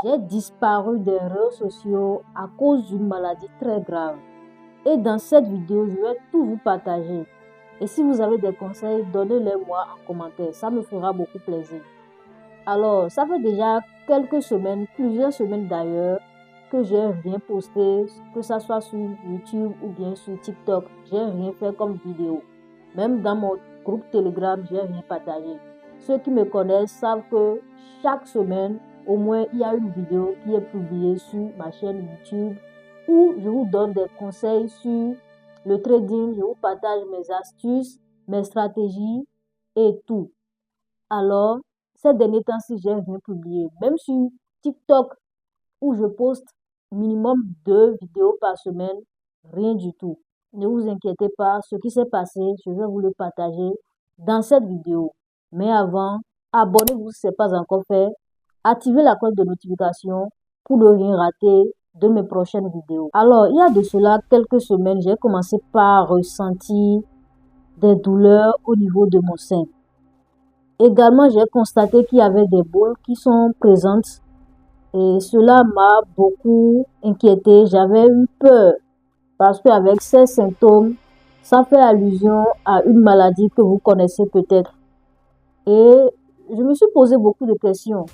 J'ai disparu des réseaux sociaux à cause d'une maladie très grave. Et dans cette vidéo, je vais tout vous partager. Et si vous avez des conseils, donnez-les-moi en commentaire. Ça me fera beaucoup plaisir. Alors, ça fait déjà quelques semaines, plusieurs semaines d'ailleurs, que j'ai rien posté, que ça soit sur YouTube ou bien sur TikTok. J'ai rien fait comme vidéo. Même dans mon groupe Telegram, j'ai rien partagé. Ceux qui me connaissent savent que chaque semaine, au moins, il y a une vidéo qui est publiée sur ma chaîne YouTube où je vous donne des conseils sur le trading, je vous partage mes astuces, mes stratégies et tout. Alors, ces derniers temps-ci, j'ai rien publié. Même sur TikTok, où je poste minimum 2 vidéos par semaine, rien du tout. Ne vous inquiétez pas, ce qui s'est passé, je vais vous le partager dans cette vidéo. Mais avant, abonnez-vous si ce n'est pas encore fait. Activez la cloche de notification pour ne rien rater de mes prochaines vidéos. Alors, il y a de cela quelques semaines, j'ai commencé par ressentir des douleurs au niveau de mon sein. Également, j'ai constaté qu'il y avait des boules qui sont présentes et cela m'a beaucoup inquiété. J'avais eu peur parce qu'avec ces symptômes, ça fait allusion à une maladie que vous connaissez peut-être. Et je me suis posé beaucoup de questions.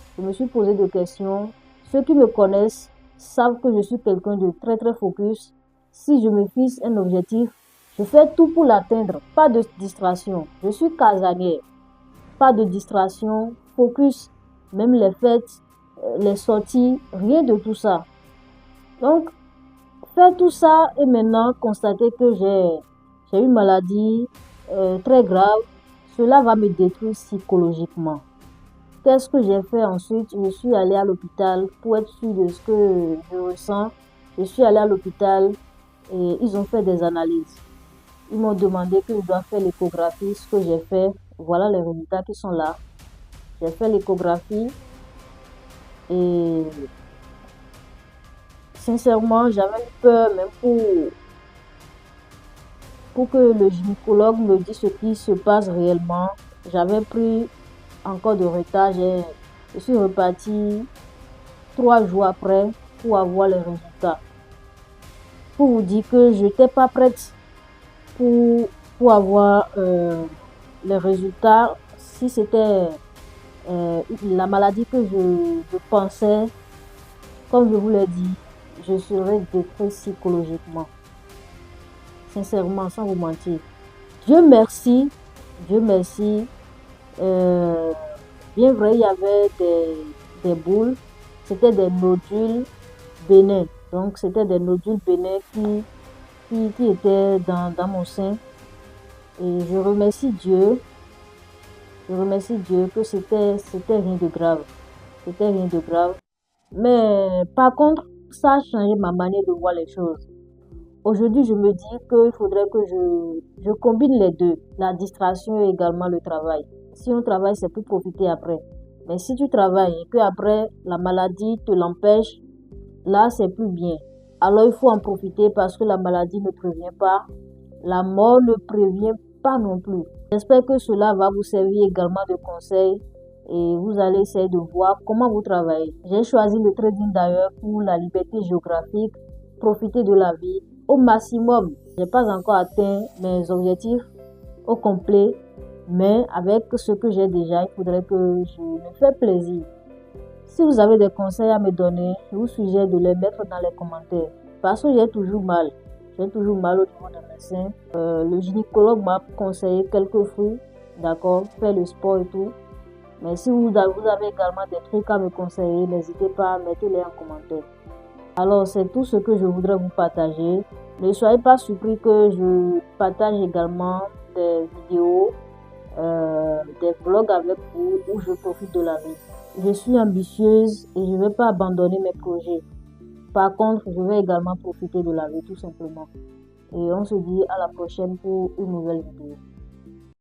Ceux qui me connaissent savent que je suis quelqu'un de très très focus. Si je me fixe un objectif, je fais tout pour l'atteindre. Pas de distraction. Je suis casanière. Pas de distraction, focus, même les fêtes, les sorties, rien de tout ça. Donc, faire tout ça et maintenant constater que j'ai une maladie très grave, cela va me détruire psychologiquement. Qu'est-ce que j'ai fait ensuite? Je suis allée à l'hôpital pour être sûre de ce que je ressens. Je suis allée à l'hôpital et ils ont fait des analyses. Ils m'ont demandé que je dois faire l'échographie, ce que j'ai fait. Voilà les résultats qui sont là. J'ai fait l'échographie et sincèrement, j'avais peur même pour que le gynécologue me dise ce qui se passe réellement. J'avais pris encore de retard. Je suis repartie 3 jours après pour avoir les résultats. Pour vous dire que je n'étais pas prête pour avoir les résultats. Si c'était la maladie que je pensais, comme je vous l'ai dit, je serais détruite psychologiquement. Sincèrement, sans vous mentir. Dieu merci. Bien vrai, il y avait des boules. C'était des nodules bénins. Donc, c'était des nodules bénins qui étaient dans mon sein. Et je remercie Dieu. Que c'était rien de grave. C'était rien de grave. Mais par contre, ça a changé ma manière de voir les choses. Aujourd'hui, je me dis qu'il faudrait que je combine les deux, la distraction et également le travail. Si on travaille, c'est pour profiter après. Mais si tu travailles et que après la maladie te l'empêche, là, c'est plus bien. Alors, il faut en profiter parce que la maladie ne prévient pas. La mort ne prévient pas non plus. J'espère que cela va vous servir également de conseil et vous allez essayer de voir comment vous travaillez. J'ai choisi le trading d'ailleurs pour la liberté géographique, profiter de la vie au maximum. Je n'ai pas encore atteint mes objectifs au complet, mais avec ce que j'ai déjà, il faudrait que je me fasse plaisir. Si vous avez des conseils à me donner, je vous suggère de les mettre dans les commentaires. Parce que j'ai toujours mal. J'ai toujours mal au niveau de mes seins. Le gynécologue m'a conseillé quelques fruits, d'accord, faire le sport et tout. Mais si vous avez également des trucs à me conseiller, n'hésitez pas, mettez-les en commentaire. Alors, c'est tout ce que je voudrais vous partager. Ne soyez pas surpris que je partage également des vidéos, des vlogs avec vous où je profite de la vie. Je suis ambitieuse et je ne vais pas abandonner mes projets. Par contre, je vais également profiter de la vie tout simplement. Et on se dit à la prochaine pour une nouvelle vidéo.